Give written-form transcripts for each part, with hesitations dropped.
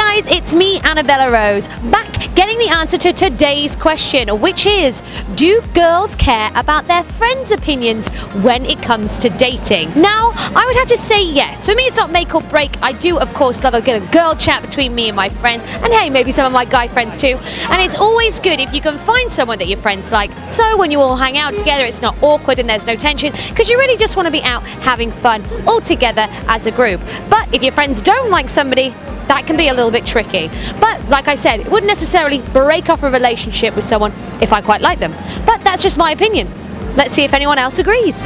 guys, it's me, Annabella Rose, back getting the answer to today's question, which is, do girls care about their friends' opinions when it comes to dating? Now, I would have to say yes. For me, it's not make or break. I do, of course, love a good girl chat between me and my friends, and hey, maybe some of my guy friends too. And it's always good if you can find someone that your friends like, so when you all hang out together, it's not awkward and there's no tension, because you really just want to be out having fun all together as a group. But if your friends don't like somebody, that can be a little bit tricky. But like I said, it wouldn't necessarily break off a relationship with someone if I quite like them. But that's just my opinion. Let's see if anyone else agrees.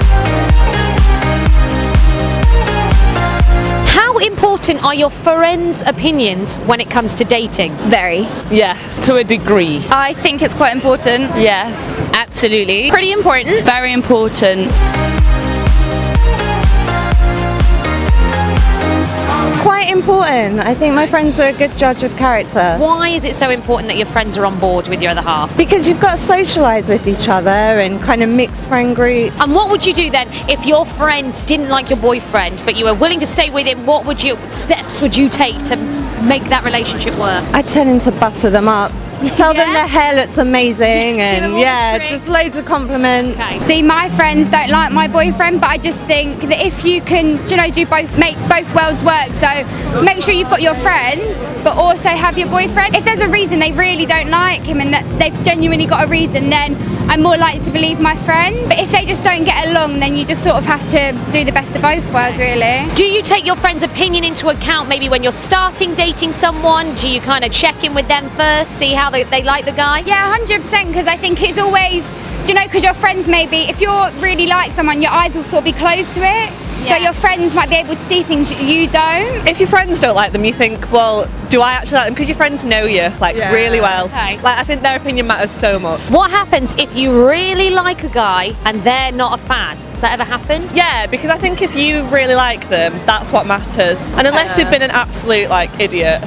How important are your friends' opinions when it comes to dating? Very. Yeah, to a degree. I think it's quite important. Yes. Absolutely. Pretty important. Very important. Quite important. I think my friends are a good judge of character. Why is it so important that your friends are on board with your other half? Because you've got to socialise with each other and kind of mix friend group. And what would you do then if your friends didn't like your boyfriend, but you were willing to stay with him? What steps would you take to make that relationship work? I tell them to butter them up. Tell them their hair looks amazing and just loads of compliments. Okay. See, my friends don't like my boyfriend, but I just think that if you can, do both, make both worlds work. So make sure you've got your friends, but also have your boyfriend. If there's a reason they really don't like him and that they've genuinely got a reason, then I'm more likely to believe my friend. But if they just don't get along, then you just sort of have to do the best of both worlds, really. Do you take your friend's opinion into account maybe when you're starting dating someone? Do you kind of check in with them first, see how they like the guy? Yeah, 100%, because I think it's always, because your friends maybe, if you're really like someone, your eyes will sort of be closed to it. So your friends might be able to see things you don't. If your friends don't like them, you think, well, do I actually like them? Because your friends know you, really well. Okay. I think their opinion matters so much. What happens if you really like a guy and they're not a fan? Does that ever happen? Yeah, because I think if you really like them, that's what matters. And unless they've been an absolute, idiot,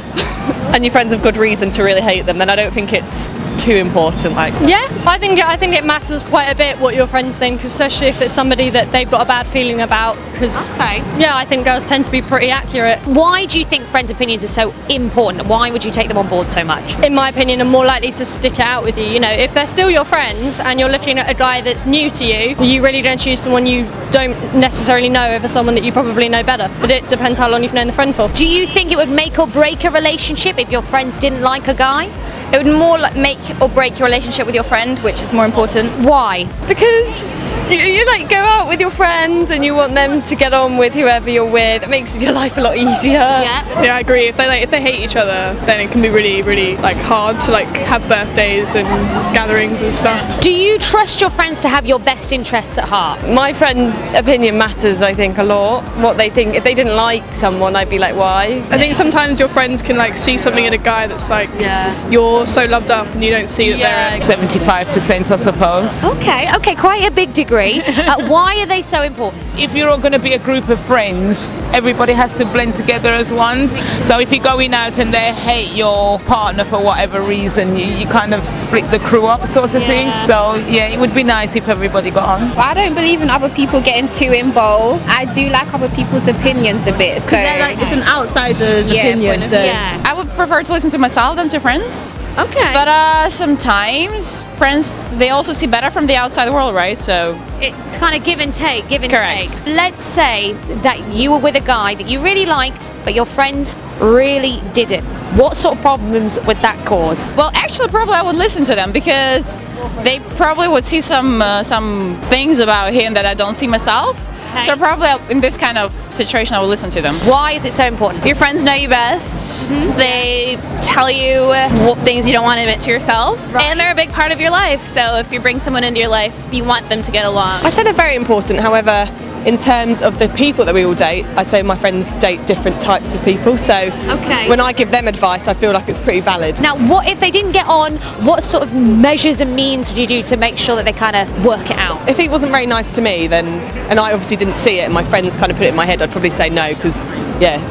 and your friends have good reason to really hate them, then I don't think it's too important. Yeah, I think it matters quite a bit what your friends think, especially if it's somebody that they've got a bad feeling about, because I think girls tend to be pretty accurate. Why do you think friends' opinions are so important? Why would you take them on board so much? In my opinion, are more likely to stick it out with you. If they're still your friends and you're looking at a guy that's new to you, you really don't choose someone you don't necessarily know over someone that you probably know better. But it depends how long you've known the friend for. Do you think it would make or break a relationship if your friends didn't like a guy? It would more make or break your relationship with your friend, which is more important. Why? Because you go out with your friends and you want them to get on with whoever you're with. It makes your life a lot easier. Yeah, I agree. If they hate each other, then it can be really, really hard to have birthdays and gatherings and stuff. Do you trust your friends to have your best interests at heart? My friend's opinion matters, I think, a lot. What they think. If they didn't like someone, I'd be like, why? I think sometimes your friends can see something in a guy that's you're so loved up and you don't see that they're 75%, I suppose. Okay, quite a big degree. Why are they so important? If you're all going to be a group of friends, everybody has to blend together as one. So if you're going out and they hate your partner for whatever reason, you kind of split the crew up, sort of thing. So yeah, it would be nice if everybody got on. I don't believe in other people getting too involved. I do like other people's opinions a bit. So it's an outsider's opinion. So. I would prefer to listen to myself than to friends. Okay. But sometimes friends, they also see better from the outside world, right? So it's kind of give and take. Correct. Let's say that you were with a guy that you really liked, but your friends really didn't. What sort of problems would that cause? Well, actually, probably I would listen to them because they probably would see some things about him that I don't see myself. Okay. So probably in this kind of situation, I will listen to them. Why is it so important? Your friends know you best. They tell you what things you don't want to admit to yourself. And they're a big part of your life. So if you bring someone into your life, you want them to get along. I'd say they're very important. However, in terms of the people that we all date, I'd say my friends date different types of people. So when I give them advice, I feel like it's pretty valid. Now, what if they didn't get on? What sort of measures and means would you do to make sure that they kind of work it out? If he wasn't very nice to me, then, and I obviously didn't see it, and my friends kind of put it in my head, I'd probably say no, because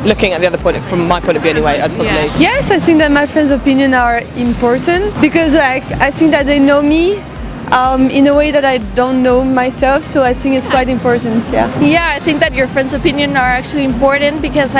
looking at the other point, from my point of view anyway, I'd probably... Yes, I think that my friends' opinion are important because I think that they know me in a way that I don't know myself, so I think it's quite important. Yeah, I think that your friends' opinion are actually important because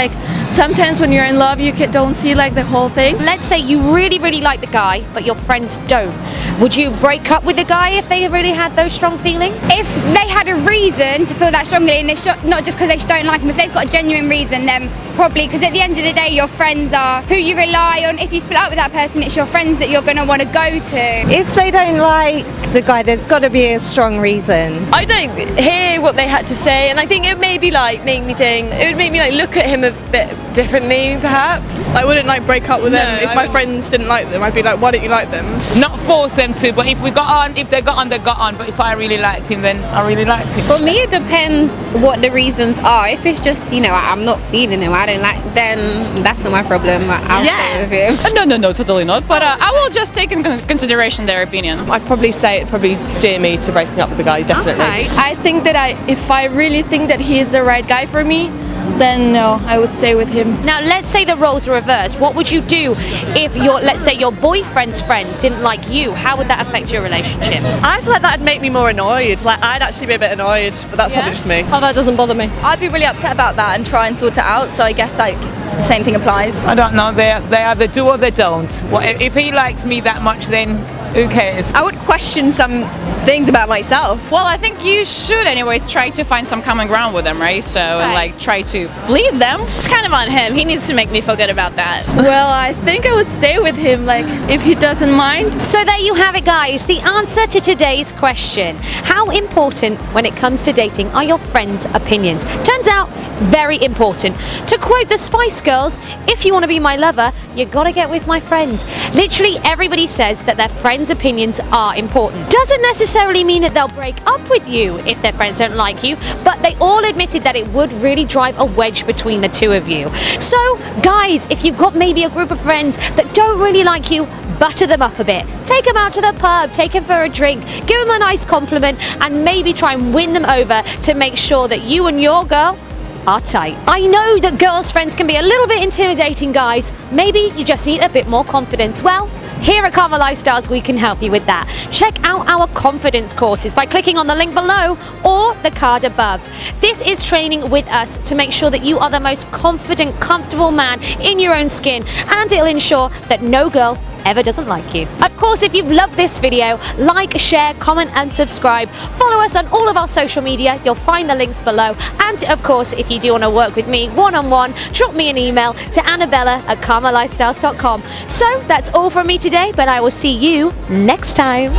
sometimes when you're in love, you don't see like the whole thing. Let's say you really, really like the guy, but your friends don't. Would you break up with the guy if they really had those strong feelings? If they had a reason to feel that strongly, and it's not just because they don't like him, if they've got a genuine reason, then probably, because at the end of the day, your friends are who you rely on. If you split up with that person, it's your friends that you're going to want to go to. If they don't like the guy, there's got to be a strong reason. I don't hear what they had to say, and I think it maybe like make me think. It would make me like look at him a bit differently, perhaps. I wouldn't like break up with them if my friends didn't like them. I'd be like, why don't you like them? Not force them to, but if we got on, if they got on, they got on. But if I really liked him, then I really liked him. For me, it depends what the reasons are. If it's just, I'm not feeling him, I don't like, then that's not my problem. I'll stay with him. No, totally not. But I will just take in consideration their opinion. I'd probably say it'd probably steer me to breaking up with the guy, definitely. Okay. I think that if I really think that he is the right guy for me, then no, I would stay with him. Now, let's say the roles are reversed. What would you do if let's say your boyfriend's friends didn't like you? How would that affect your relationship? I feel like that'd make me more annoyed. Like, I'd actually be a bit annoyed, but that's probably just me. Oh, that doesn't bother me. I'd be really upset about that and try and sort it out. So I guess like the same thing applies. I don't know. They either do or they don't. If he likes me that much, then who cares? I would question some things about myself. Well, I think you should anyways try to find some common ground with them, right? So, and like try to please them. It's kind of on him. He needs to make me feel good about that. Well, I think I would stay with him, like if he doesn't mind. So there you have it, guys. The answer to today's question. How important when it comes to dating are your friends' opinions? Turns out, very important. To quote the Spice Girls, if you want to be my lover, you gotta get with my friends. Literally everybody says that their friends' opinions are important. Doesn't necessarily mean that they'll break up with you if their friends don't like you, but they all admitted that it would really drive a wedge between the two of you. So guys, if you've got maybe a group of friends that don't really like you, butter them up a bit. Take them out to the pub, take them for a drink, give them a nice compliment, and maybe try and win them over to make sure that you and your girl are tight. I know that girls' friends can be a little bit intimidating, guys. Maybe you just need a bit more confidence. Well, here at Karma Lifestyles, we can help you with that. Check out our confidence courses by clicking on the link below or the card above. This is training with us to make sure that you are the most confident, comfortable man in your own skin, and it'll ensure that no girl ever doesn't like you. Of course, if you've loved this video, like, share, comment and subscribe. Follow us on all of our social media. You'll find the links below. And of course, if you do want to work with me one-on-one, drop me an email to annabella@kamalifestyles.com. So that's all from me today, but I will see you next time.